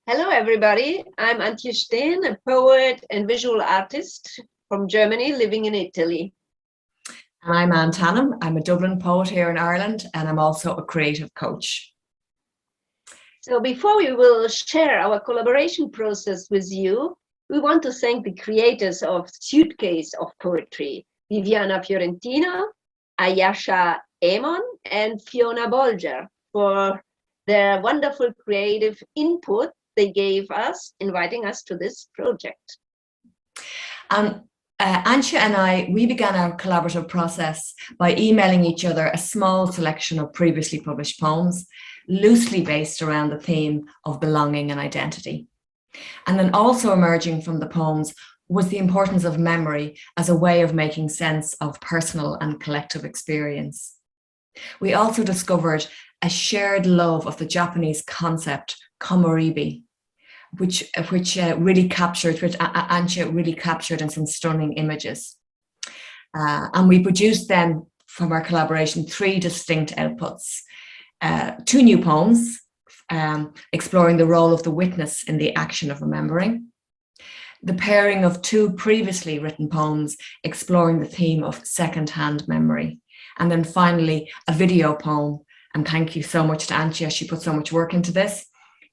Hello, everybody. I'm Antje Stehn, a poet and visual artist from Germany living in Italy. And I'm Anne Tannam. I'm a Dublin poet here in Ireland, and I'm also a creative coach. So before we will share our collaboration process with you, we want to thank the creators of Suitcase of Poetry, Viviana Fiorentino, Ayasha Amon, and Fiona Bolger, for their wonderful creative input they gave us, inviting us to this project. Antje and we began our collaborative process by emailing each other a small selection of previously published poems, loosely based around the theme of belonging and identity. And then also emerging from the poems was the importance of memory as a way of making sense of personal and collective experience. We also discovered a shared love of the Japanese concept, komoribi, which Antje really captured in some stunning images. And we produced then, from our collaboration, 3 distinct outputs. 2 new poems, exploring the role of the witness in the action of remembering. The pairing of 2 previously written poems, exploring the theme of second-hand memory. And then finally, a video poem. And thank you so much to Antje, she put so much work into this,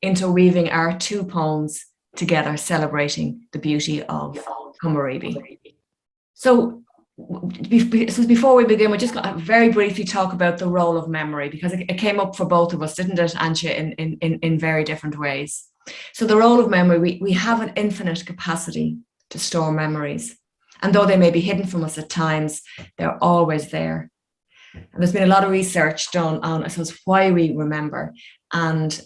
interweaving our 2 poems together, celebrating the beauty of komoribi. So before we begin, we're just going to very briefly talk about the role of memory, because it came up for both of us, didn't it, Antje, in very different ways. So the role of memory, we have an infinite capacity to store memories. And though they may be hidden from us at times, they're always there. And there's been a lot of research done on, I suppose, why we remember. And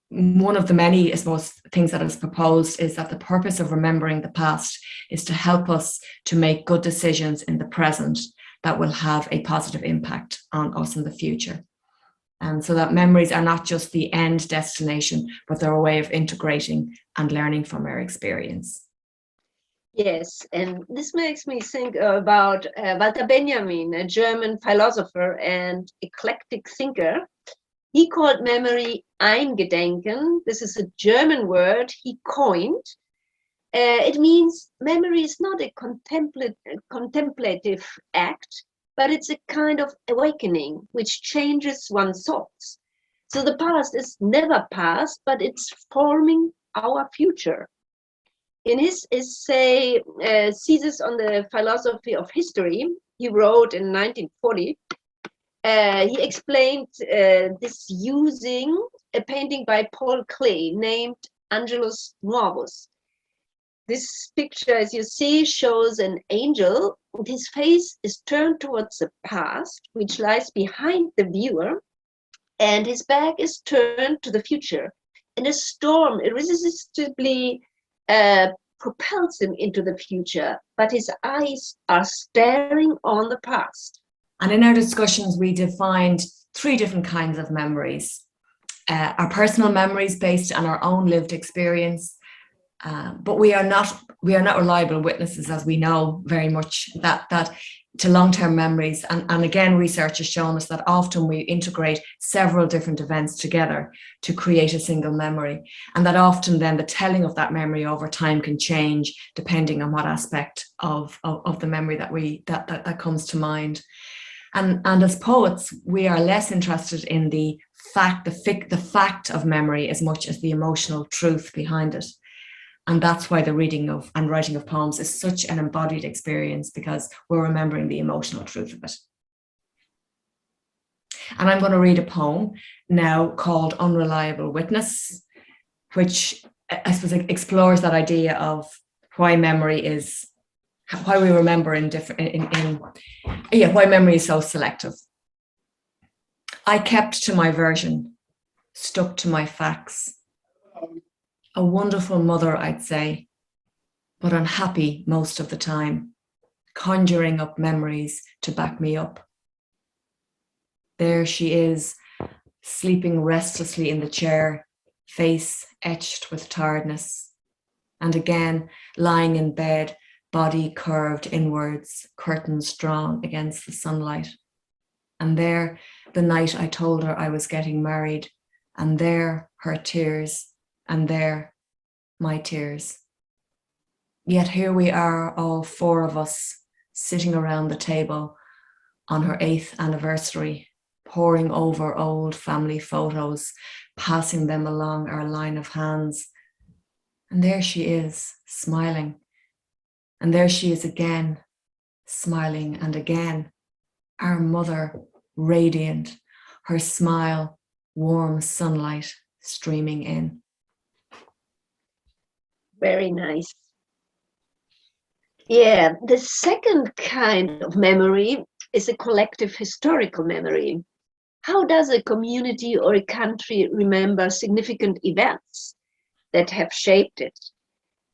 one of the many, I suppose, things that is proposed is that the purpose of remembering the past is to help us to make good decisions in the present that will have a positive impact on us in the future. And so that memories are not just the end destination, but they're a way of integrating and learning from our experience. Yes, and this makes me think about Walter Benjamin, a German philosopher and eclectic thinker. He called memory Eingedenken. This is a German word he coined. It means memory is not a contemplative act, but it's a kind of awakening which changes one's thoughts. So the past is never past, but it's forming our future. In his essay, Thesis on the Philosophy of History, he wrote in 1940, he explained this using a painting by Paul Klee named Angelus Novus. This picture, as you see, shows an angel, and his face is turned towards the past, which lies behind the viewer, and his back is turned to the future. And a storm irresistibly propels him into the future, but his eyes are staring on the past. And in our discussions, we defined 3 different kinds of memories. Our personal memories based on our own lived experience, but we are not reliable witnesses, as we know very much, that to long-term memories. And again, research has shown us that often we integrate several different events together to create a single memory. And that often then the telling of that memory over time can change depending on what aspect of the memory that comes to mind. And as poets, we are less interested in the fact of memory as much as the emotional truth behind it. And that's why the reading of and writing of poems is such an embodied experience, because we're remembering the emotional truth of it. And I'm going to read a poem now called Unreliable Witness, which I suppose explores that idea of why memory is, why we remember why memory is so selective. I kept to my version, stuck to my facts. A wonderful mother, I'd say, but unhappy most of the time, conjuring up memories to back me up. There she is, sleeping restlessly in the chair, face etched with tiredness. And again, lying in bed, body curved inwards, curtains drawn against the sunlight. And there, the night I told her I was getting married, and there, her tears, and there, my tears. Yet here we are, all four of us, sitting around the table on her 8th anniversary, poring over old family photos, passing them along our line of hands. And there she is, smiling. And there she is again, smiling, and again, our mother, radiant, her smile, warm sunlight streaming in. Very nice. Yeah, the second kind of memory is a collective historical memory. How does a community or a country remember significant events that have shaped it?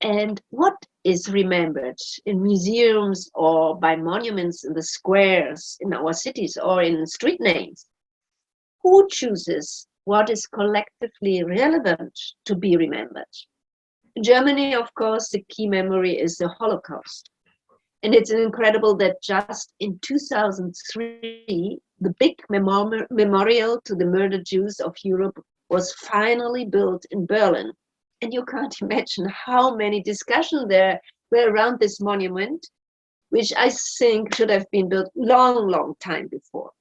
And what is remembered in museums or by monuments in the squares in our cities or in street names? Who chooses what is collectively relevant to be remembered? In Germany, of course, the key memory is the Holocaust. And it's incredible that just in 2003, the big memorial to the murdered Jews of Europe was finally built in Berlin. And you can't imagine how many discussions there were around this monument, which I think should have been built long time before.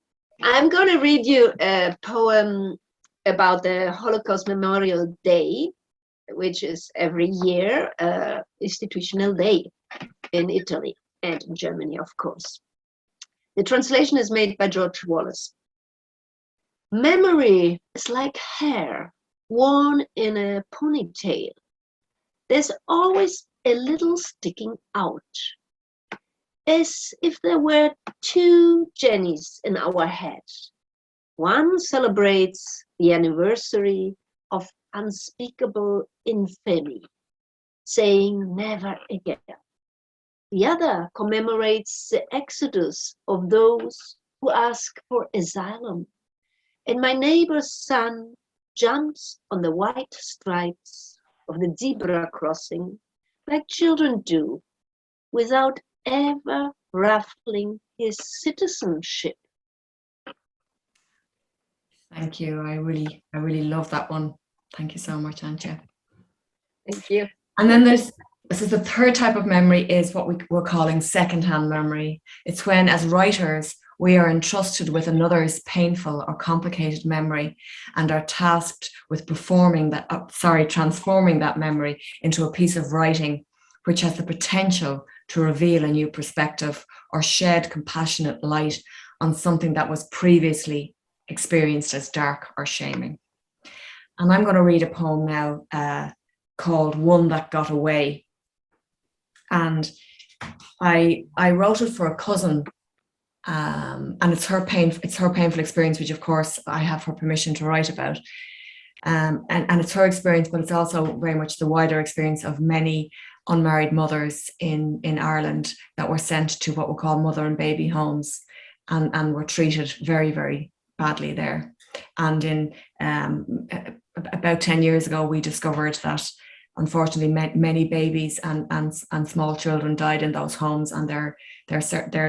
I'm going to read you a poem about the Holocaust Memorial Day, which is every year institutional day in Italy and in Germany, of course. The translation is made by George Wallace. Memory is like hair worn in a ponytail. There's always a little sticking out, as if there were two Jennies in our head. One celebrates the anniversary of unspeakable infamy, saying never again. The other commemorates the exodus of those who ask for asylum. And my neighbor's son jumps on the white stripes of the zebra crossing like children do, without ever ruffling his citizenship. Thank you. I really love that one. Thank you so much, Antje. Thank you. And then this is the third type of memory, is what we're calling secondhand memory. It's when, as writers, we are entrusted with another's painful or complicated memory and are tasked with transforming that memory into a piece of writing which has the potential to reveal a new perspective or shed compassionate light on something that was previously experienced as dark or shaming. And I'm going to read a poem now called One That Got Away. And I wrote it for a cousin, and it's her painful experience, which of course I have her permission to write about. And it's her experience, but it's also very much the wider experience of many unmarried mothers in Ireland that were sent to what we call mother and baby homes and were treated very, very badly there. And in about 10 years ago, we discovered that unfortunately many babies and small children died in those homes, and their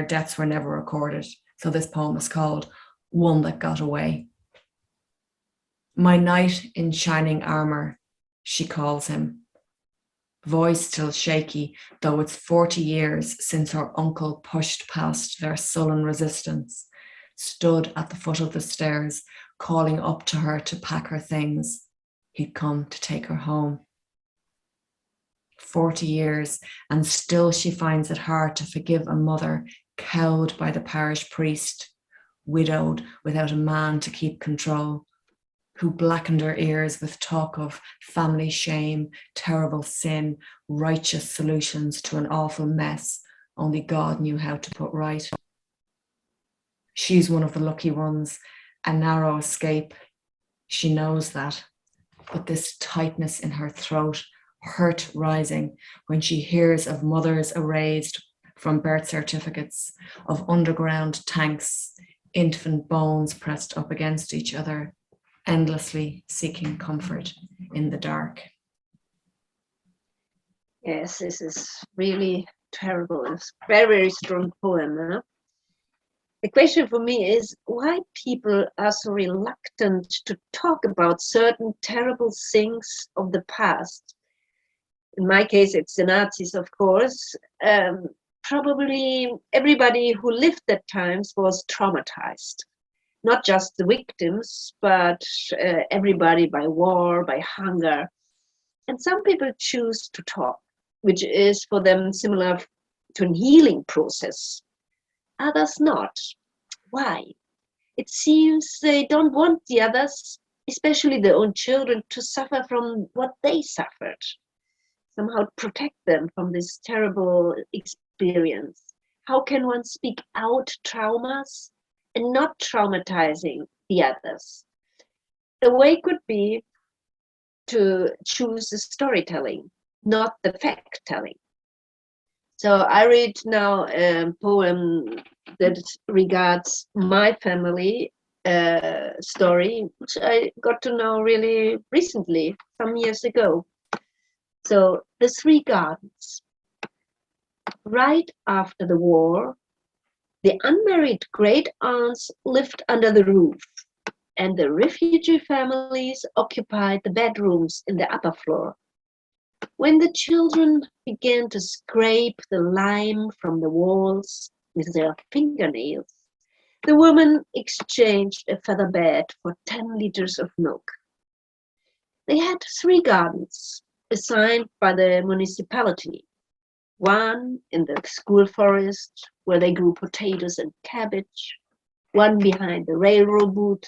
deaths were never recorded. So this poem is called One That Got Away. My knight in shining armor, she calls him. Voice still shaky, though it's 40 years since her uncle pushed past their sullen resistance, stood at the foot of the stairs, calling up to her to pack her things. He'd come to take her home. 40 years, and still she finds it hard to forgive a mother cowed by the parish priest, widowed without a man to keep control, who blackened her ears with talk of family shame, terrible sin, righteous solutions to an awful mess only God knew how to put right. She's one of the lucky ones, a narrow escape. She knows that, but this tightness in her throat, hurt rising when she hears of mothers erased from birth certificates, of underground tanks, infant bones pressed up against each other, endlessly seeking comfort in the dark. Yes, this is really terrible. It's a very, very strong poem. Huh? the question for me is why people are so reluctant to talk about certain terrible things of the past. In my case, it's the Nazis, of course. Probably everybody who lived at times was traumatized. Not just the victims, but everybody by war, by hunger. And some people choose to talk, which is for them similar to a healing process. Others not. Why? It seems they don't want the others, especially their own children, to suffer from what they suffered. Somehow protect them from this terrible experience. How can one speak out traumas and not traumatizing the others? The way could be to choose the storytelling, not the fact-telling. So I read now a poem that regards my family story, which I got to know really recently, some years ago. So the three gardens. Right after the war, the unmarried great aunts lived under the roof, and the refugee families occupied the bedrooms in the upper floor. When the children began to scrape the lime from the walls with their fingernails, the women exchanged a feather bed for 10 liters of milk. They had 3 gardens assigned by the municipality. One in the school forest, where they grew potatoes and cabbage. One behind the railroad booth,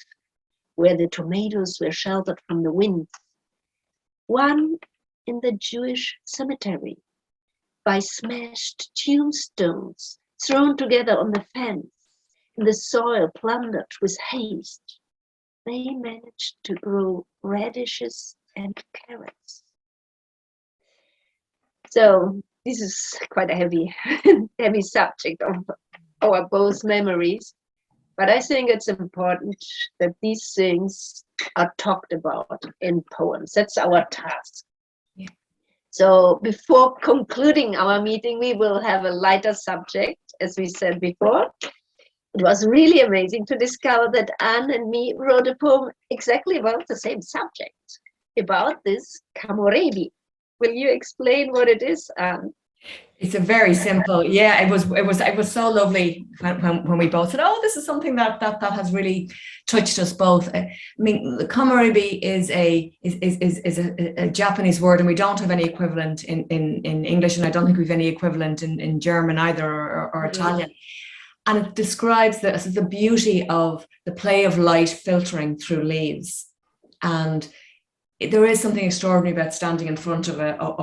where the tomatoes were sheltered from the wind. One in the Jewish cemetery, by smashed tombstones thrown together on the fence, in the soil plundered with haste. They managed to grow radishes and carrots. So this is quite a heavy subject of our both memories. But I think it's important that these things are talked about in poems. That's our task. Yeah. So before concluding our meeting, we will have a lighter subject, as we said before. It was really amazing to discover that Anne and me wrote a poem exactly about the same subject, about this Kamorebi. Will you explain what it is, Anne? It's a very simple, yeah. It was so lovely when we both said, "Oh, this is something that has really touched us both." I mean, the kamaribi is a Japanese word, and we don't have any equivalent in English, and I don't think we've any equivalent in German either, or Italian. And it describes the beauty of the play of light filtering through leaves, and there is something extraordinary about standing in front of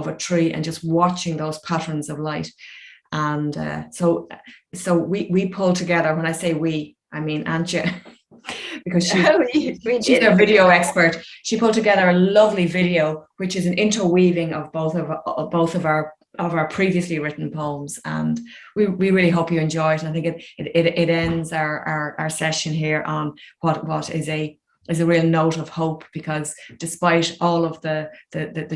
a tree and just watching those patterns of light. And so we pulled together. When I say we, I mean Antje, because she's a video expert. She pulled together a lovely video, which is an interweaving of both of our previously written poems, and we really hope you enjoy it. And I think it ends our session here on what is a real note of hope, because despite all of the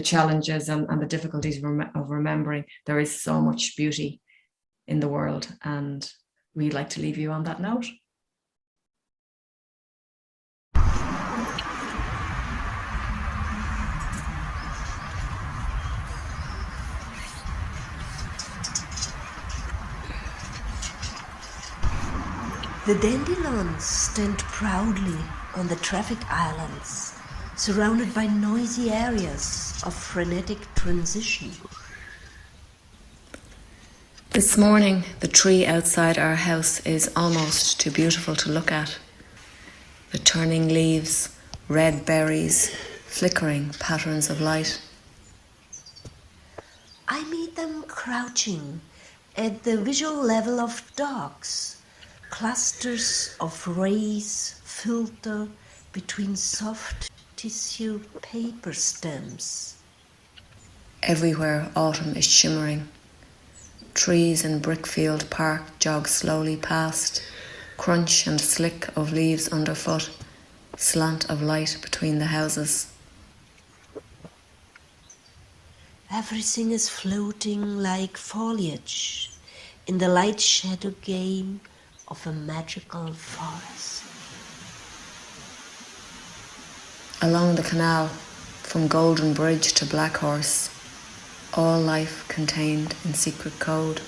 challenges and the difficulties of remembering, there is so much beauty in the world, and we'd like to leave you on that note. The dandelions stand proudly on the traffic islands, surrounded by noisy areas of frenetic transition. This morning, the tree outside our house is almost too beautiful to look at. The turning leaves, red berries, flickering patterns of light. I meet them crouching at the visual level of dogs. Clusters of rays filter between soft tissue paper stems. Everywhere autumn is shimmering. Trees in Brickfield Park jog slowly past, crunch and slick of leaves underfoot, slant of light between the houses. Everything is floating like foliage in the light-shadow game of a magical forest. Along the canal, from Golden Bridge to Black Horse, all life contained in secret code.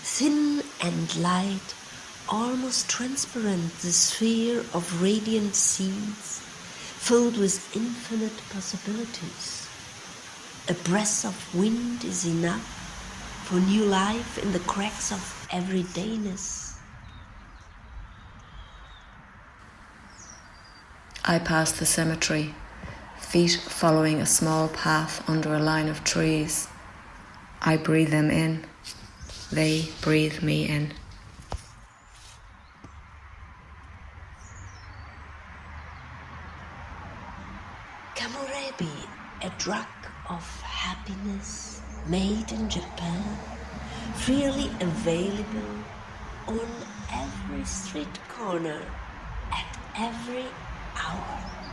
Thin and light, almost transparent, the sphere of radiant seeds, filled with infinite possibilities. A breath of wind is enough for new life in the cracks of everydayness. I pass the cemetery, feet following a small path under a line of trees. I breathe them in. They breathe me in. Kamorebi, a drug of happiness made in Japan, freely available on every street corner at every hour.